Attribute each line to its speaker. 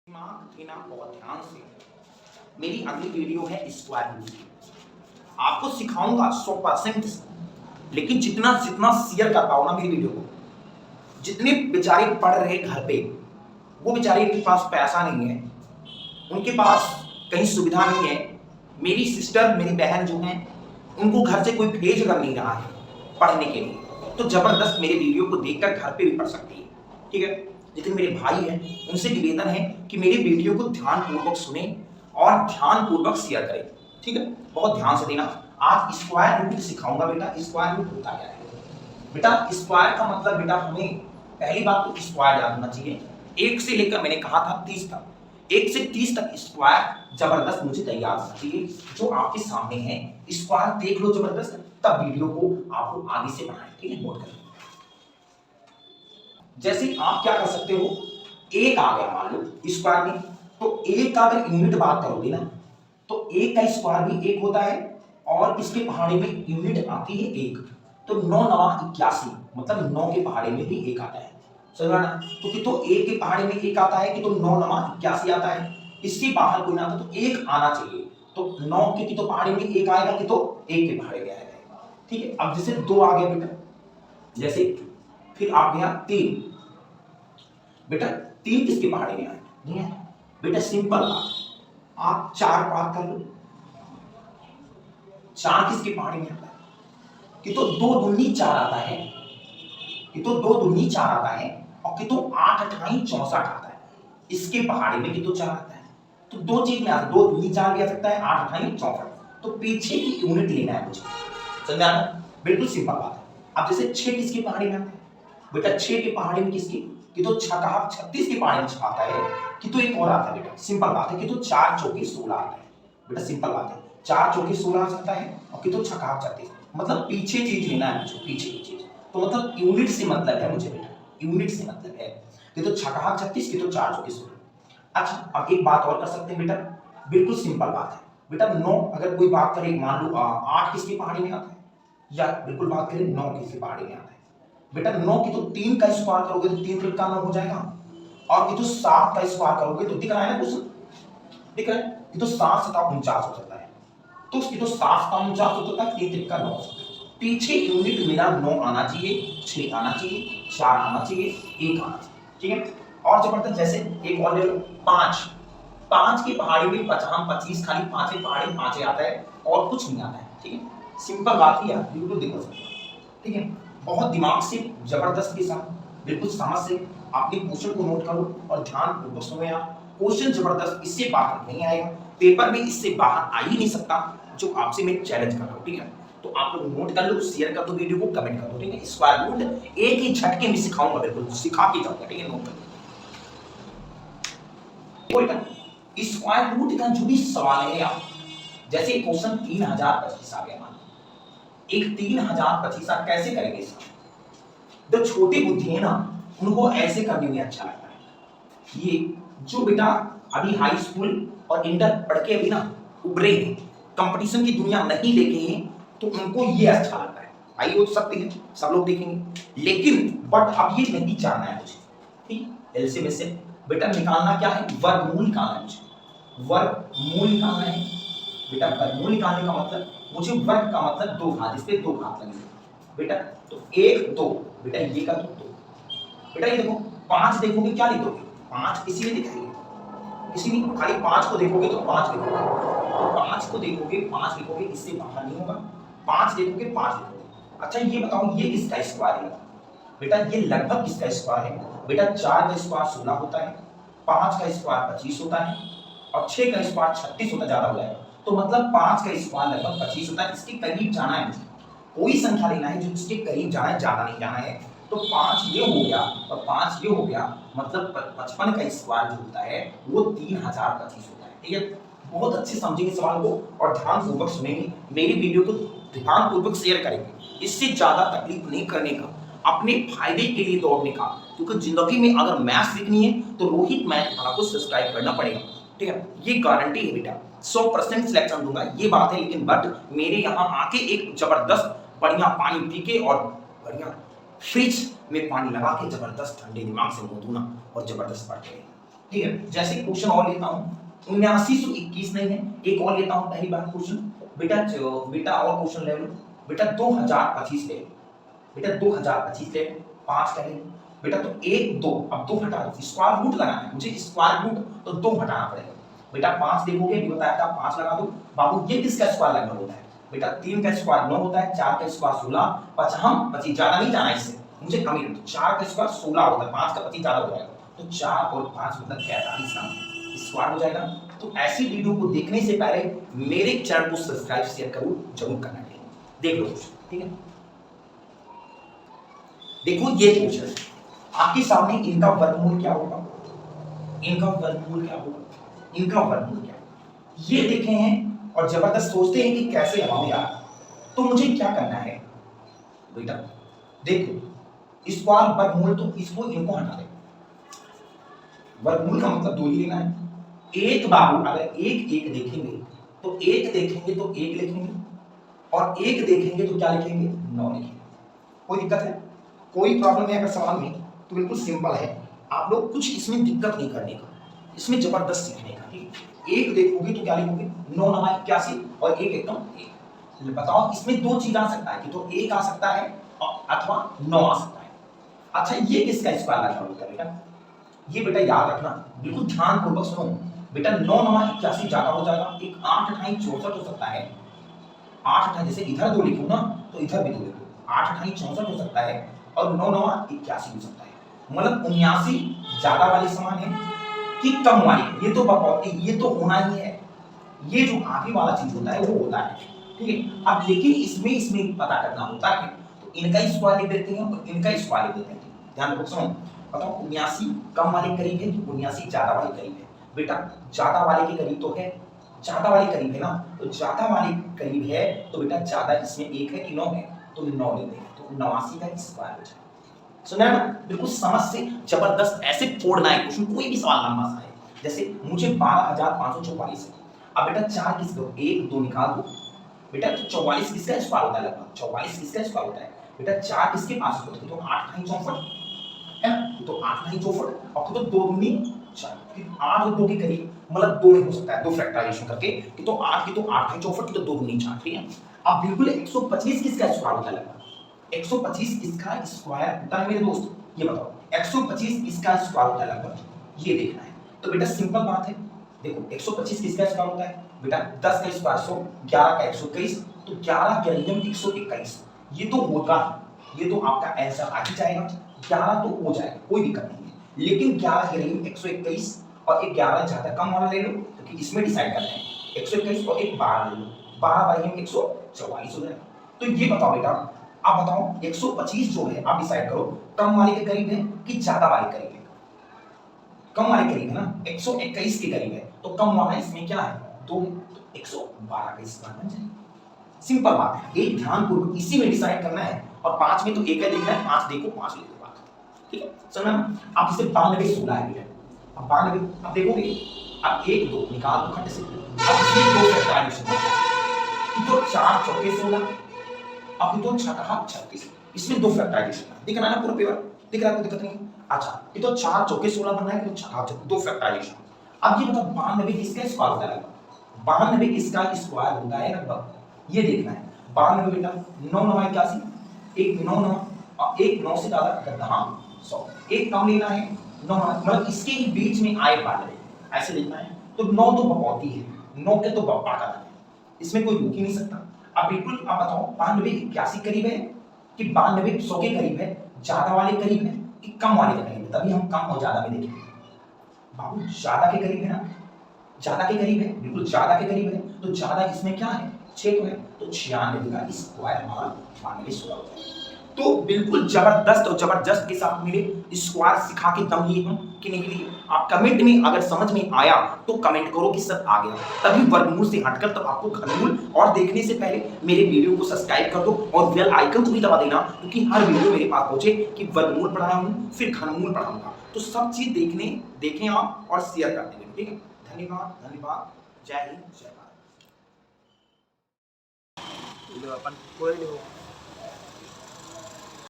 Speaker 1: दिमाग देना बहुत ध्यान से। मेरी अगली वीडियो है स्क्वायर रूट की। आपको सिखाऊंगा 100%, लेकिन जितना जितना शेयर कर पाओ ना मेरी वीडियो को, जितने बेचारे पढ़ रहे घर पे, वो बेचारे के पास पैसा नहीं है, उनके पास कहीं सुविधा नहीं है। मेरी सिस्टर, मेरी बहन जो हैं, उनको घर से कोई भेज कर नहीं रहा है पढ़ने के लिए, तो जबरदस्त मेरे वीडियो को देखकर घर पे भी पढ़ सकती है। ठीक है, जितने मेरे भाई हैं उनसे निवेदन है कि मेरी वीडियो को ध्यानपूर्वक सुने और ध्यानपूर्वक शेयर करें। ठीक है, बहुत ध्यान से देना। आज स्क्वायर रूट सिखाऊंगा बेटा। स्क्वायर रूट होता क्या है बेटा? स्क्वायर का मतलब बेटा, हमें पहली बात तो स्क्वायर याद होना चाहिए। 1 से लेकर मैंने कहा था 30 तक, 1 से 30 तक स्क्वायर जबरदस्त मुझे तैयार होना चाहिए। जो आपके सामने है स्क्वायर देख लो जबरदस्त, तब वीडियो को आपको आगे से बढ़ाएं। ठीक है, नोट करें। जैसे आप क्या कर सकते हो, एक आ गया मान लो स्क्वायर में, तो एक का अगर यूनिट बात करोगे ना, तो एक का स्क्वायर भी 1 होता है और इसके पहाड़े में यूनिट आती है 1, तो 9 9 81, मतलब 9 के पहाड़े में भी 1 आता है। समझ रहा ना? तो 1 के पहाड़े में 1 आता है कि तो 9 9 81 आता है। इसके बाहर कोई ना आता तो 1 आना चाहिए, तो 9 के तो पहाड़े में 1 आएगा कि तो 1 के पहाड़े में आएगा। ठीक है, अब जैसे 2 आ गया बेटा, जैसे फिर आ गया 3 बेटा, 3 किसके पहाड़े में आए? नहीं है बेटा, सिंपल बात। आप 4 बात कर लो, 4 किसके पहाड़े में आता है? कि तो 2 दूनी 4 आता है, कि तो 2 दूनी 4 आता है, और कि तो 8 अठाई 64 आता है। इसके पहाड़े में कि तो 4 आता है, तो दो चीज में आता है, 2 दूनी 4 भी आ सकता है, 8 अठाई 64। तो पीछे की यूनिट लेना है मुझे, समझा ना? बिल्कुल सिंपल बात है। अब जैसे 6 किसके पहाड़े में आता है बेटा? 6 के पहाड़े में किसकी? कि तो 36 के पहाड़े में आता है, कि तो एक और आता है बेटा, सिंपल बात है। कि तो 4 चौके 16 आता है बेटा, सिंपल बात है। 4 चौके 16 आ सकता है, और कि तो 36, मतलब पीछे चीज लेना है मुझे, पीछे की चीज। तो मतलब यूनिट से मतलब है मुझे बेटा, यूनिट से मतलब है। कि तो 36, कि तो 4 चौके 16। अच्छा, अब एक बात और कर सकते हैं बेटा, बिल्कुल सिंपल बात है बेटा। 9 अगर कोई बात करे, मान लो 8 किसके पहाड़े में आता है, या बिल्कुल बात करें 9 किसके पहाड़े में आता है बेटा? 9 की तो 3 का स्क्वायर करोगे तो 3 3 का 9 हो जाएगा, और कि तो 7 का स्क्वायर करोगे तो दिख रहा है ना क्वेश्चन, दिख रहा है कि तो 7 7 49 हो सकता है, तो उसकी तो 7 का 49 हो सकता है, 3 3 का 9 हो सकता है। पीछे यूनिट मेरा 9 आना चाहिए, 6 आना चाहिए, 4 आना चाहिए, 1 आना चाहिए। ठीक है, और जबरदस्त जैसे एक और ले लो, 5 5 की पहाड़ी में 50 25, खाली 5 की पहाड़ी में 5 आता है और कुछ नहीं आता है। ठीक है, सिंपल बात ही है, बिल्कुल देखो। ठीक है, बहुत दिमाग से, जबरदस्त के साथ, बिल्कुल समझ से अपने क्वेश्चन को नोट करो और ध्यानपूर्वक सुनो। यार क्वेश्चन जबरदस्त, इससे बाहर नहीं आएगा, पेपर में इससे बाहर आ ही नहीं सकता, जो आपसे मैं चैलेंज कर रहा हूं। ठीक है, तो आप लोग नोट कर लो, शेयर कर दो वीडियो को, कमेंट कर दो। ठीक है, स्क्वायर रूट एक ही झटके में सिखाऊंगा, बिल्कुल सिखा के जाऊंगा। ठीक है, नोट कर लो। स्क्वायर रूट का जो भी सवाल है, आप जैसे क्वेश्चन 3025 आ गया, मान एक 3025 कैसे करेंगे इसका? जो छोटी बुद्धि है ना, उनको ऐसे करने में अच्छा लगता है। ये जो बेटा अभी हाई स्कूल और इंटर पढ़ के अभी ना उभरे हैं, कंपटीशन की दुनिया नहीं देखे हैं, तो उनको ये अच्छा लगता है। भाई वो सत्य है, सब लोग देखेंगे, लेकिन बट अब ये नहीं जानना है मुझे। ठीक, एलसीएम से बेटा निकालना क्या है? वर्गमूल निकालना है मुझे, वर्गमूल निकालना है बेटा। वर्गमूल निकालने का मतलब, मुझे वर्ग का मतलब 2 घात, इस पे 2 घात लगेंगे बेटा। तो 1 2 बेटा, ये का 2 बेटा। ये देखो 5 देखोगे क्या लिखोगे? 5 इसी में दिखाइए, इसी में खाली 5 को देखोगे तो 5 लिखोगे, तो 5 को देखोगे 5 लिखोगे, इससे बाहर नहीं होगा। 5 देखोगे 5 लिखोगे। अच्छा ये बताओ, ये किसका स्क्वायर है बेटा? ये लगभग किसका स्क्वायर है बेटा? 4 का स्क्वायर 16 होता है, 5 का स्क्वायर 25 होता है, और 6 का स्क्वायर 36 होता, ज्यादा हो जाएगा। तो मतलब 5 का स्क्वायर लगभग 25 होता है। इसके करीब जाना है मुझे, कोई संख्या लेना है जो इसके करीब जाना है, ज्यादा नहीं जाना है। तो 5 ये हो गया और 5 ये हो गया, मतलब 55 का स्क्वायर जो होता है वो 3025 होता है। ठीक है, बहुत अच्छे समझेंगे सवाल को और ध्यानपूर्वक सुनेंगे, मेरी वीडियो को ध्यानपूर्वक शेयर करेंगे। इससे ज्यादा तकलीफ नहीं करने का, अपने फायदे के लिए दौड़ने का, क्योंकि जिंदगी में अगर मैथ्स सीखनी है तो रोहित मैथ वाला को सब्सक्राइब करना पड़ेगा। ठीक है, ये गारंटी है बेटा, 100% सिलेक्शन दूंगा, ये बात है। लेकिन बट मेरे यहाँ आके एक जबरदस्त बढ़िया पानी पी के और बढ़िया फ्रिज में पानी लगा के जबरदस्त ठंडे दिमाग से मुंह धोना और जबरदस्त पढ़ के ठीक है। जैसे क्वेश्चन और लेता हूँ, 7921 नहीं है, एक और लेता हूँ पहली बार क्वेश्चन। बेटा और क्वेश्चन ले लो बेटा, 2025 ले लो बेटा, 2025 ले लो, 5 का ले लो बेटा। तो 1 2, अब 2 हटा दो, स्क्वायर रूट लगाना है मुझे, स्क्वायर रूट तो 2 हटाना पड़ेगा बेटा। 5 देखोगे भी बताया था, 5 लगा दो बाबू। ये किसका स्क्वायर लगभग होता है बेटा? 3 का स्क्वायर 9 होता है, 4 का स्क्वायर 16, 5 हम 25 ज्यादा नहीं जाना इससे, मुझे कम ही। 4 का स्क्वायर 16 होता है, 5 का 25 ज्यादा हो जाएगा, तो 4 और 5 मतलब 43 का स्क्वायर हो जाएगा। तो ऐसी वीडियो को देखने से पहले मेरे चैनल को सब्सक्राइब शेयर करो जरूर करना है। देख लो ठीक है। देखो ये क्वेश्चन आपके सामने, इनका वर्गमूल क्या होगा, इनका वर्गमूल क्या होगा, इनका वर्गमूल क्या, ये देखे हैं और जबरदस्त सोचते हैं कि कैसे हमें यार। तो मुझे क्या करना है बेटा, देखो स्क्वायर वर्गमूल, तो इसको इनको हटा दे। वर्गमूल का मतलब 2 ही लेना है। एक बाबू अगर एक एक देखेंगे तो एक देखेंगे तो एक लिखेंगे, और एक देखेंगे तो क्या लिखेंगे, 9 लिखेंगे। कोई दिक्कत है, कोई प्रॉब्लम है अगर सवाल में, तो बिल्कुल सिंपल है। आप लोग कुछ इसमें दिक्कत नहीं करने का, इसमें जबरदस्त सीखने का। ठीक, एक देखोगे तो क्या लिखोगे, 9 9 81, और एक एकदम एक। बताओ इसमें 2 चीज आ सकता है कि तो एक आ सकता है अथवा 9 आ सकता है। अच्छा ये किसका स्क्वायर लगभग होता है बेटा, ये बेटा याद रखना, बिल्कुल ध्यान पूर्वक सुनो बेटा। 9 9 81 ज्यादा हो जाएगा, एक 8 28 64 हो सकता है। 8 28 जैसे इधर 2 लिखो ना तो इधर भी 2 लिखो, 8 28 64 हो सकता है, और 9 9 81 हो सकता है। मतलब 79 ज्यादा वाले समान है कि कम वाली, ये तो बकौती, ये तो होना ही है। ये जो आगे वाला चीज होता है वो होता है, ठीक है। अब लेकिन इसमें पता करना होता है, तो इनका स्क्वायर लिख देते हैं और इनका स्क्वायर लिख देते हैं। ध्यान रखो, सुनो बताओ, 79 कम वाले करीब है, 79 ज्यादा वाले करीब है बेटा। ज्यादा वाले के करीब तो है, ज्यादा वाले करीब है ना, तो ज्यादा वाले करीब है, तो बेटा ज्यादा इसमें 1 है कि 9 है, तो 9 ले लेंगे, तो 89 का स्क्वायर हो जाएगा। सुना ना, बिल्कुल समझ से जबरदस्त ऐसे फोड़ना है क्वेश्चन, कोई भी सवाल लंबा सा है। जैसे मुझे 12544 है, अब बेटा 4 किस दो, 1 2 निकाल दो बेटा। तो 44 किसका स्क्वायर होता है, लगभग 44 किसका स्क्वायर होता है बेटा, 4 किसके पास होता है, तो 8 9 64 है ना, तो 8 9 64 और तो 2 दूनी 4, फिर 8 और 2 के करीब, मतलब 2 में हो सकता है, 2 फैक्टराइजेशन करके कि तो 8 की तो 8 9 64 की तो 2 दूनी 4, ठीक है। अब बिल्कुल 125 किसका स्क्वायर होता है, लगभग 125 इसका स्क्वायर होता है मेरे दोस्त, ये बताओ 125 इसका स्क्वायर होता है लगभग, ये देखना है। तो बेटा सिंपल बात है, देखो 125 किसका स्क्वायर होता है बेटा, 10 का स्क्वायर 100, 11 का 121, तो 11 गैलियम 121, ये तो होगा, ये तो आपका आंसर आ ही जाएगा, 11 तो हो जाएगा, कोई दिक्कत नहीं है। लेकिन 11 गैलियम 121 और एक 11 ज्यादा कम वाला ले लो, क्योंकि इसमें डिसाइड करना है। 121 और एक 12 ले लो, 12 गैलियम 144 हो जाएगा। तो ये बताओ बेटा, आप बताओ 125 जो है आप डिसाइड करो, कम वाले के करीब है कि ज्यादा वाले के करीब है। कम वाले करीब है ना, 121 के करीब है, तो कम वाला इसमें क्या है, 2 है, तो 112 का स्क्वायर बन जाएगा। सिंपल बात है, एक ध्यान पूर्वक इसी में डिसाइड करना है, और 5 में तो एक है देखना है, 5 देखो 5 लिखो, बात ठीक है। समझ में, आप इसे 92 16 है बेटा, अब 92 अब देखोगे, अब 1 2 निकाल दो खट से, अब इसमें 2 फैक्टराइजेशन तो 4 चौके 16, अब तो 6 36, इसमें 2 फैक्टराइजेशन दिख रहा है ना, पूरा पेपर दिख रहा है, कोई दिक्कत नहीं। अच्छा ये तो 4 चौके 16 बनना है, तो 6 2 फैक्टराइजेशन। अब ये बताओ 92 किसका स्क्वायर होता है, 92 किसका स्क्वायर होता है लगभग, ये देखना है। 92 बेटा 9 9 81, एक 9 9 और एक 9 से ज्यादा करता, हां 100, एक कम लेना है 9, मतलब इसके ही बीच में आए 92, ऐसे लिखना है। तो 9 तो बकौती है, 9 के तो बप्पा का है, इसमें कोई रुक ही नहीं सकता। अब बिल्कुल आप बताओ 92 81 करीब है कि 92 100 के करीब है, ज्यादा वाले करीब है कि कम वाले के करीब है, तभी हम कम और ज्यादा में देखेंगे। बाबू ज्यादा के करीब है ना, ज्यादा के करीब है, बिल्कुल ज्यादा के करीब है, तो ज्यादा इसमें क्या है 6 तो है, तो 96 का स्क्वायर हमारा 92 16 होता है। तो बिल्कुल जबरदस्त और जबरदस्त के साथ मेरे स्क्वायर सिखा के दम लिए हूं कि नहीं लिए। आप कमेंट में अगर समझ में आया तो कमेंट करो कि सर आ गया, तभी वर्गमूल से हटकर तब आपको घनमूल, और देखने से पहले मेरे वीडियो को सब्सक्राइब कर दो और बेल आइकन को भी दबा देना, क्योंकि हर वीडियो मेरे पास पहुंचे कि वर्गमूल पढ़ाया हूं फिर घनमूल पढ़ाऊंगा, तो सब चीज देखें आप और शेयर कर देंगे, ठीक है। धन्यवाद धन्यवाद, जय हिंद जय भारत।
Speaker 2: अपन कोई नहीं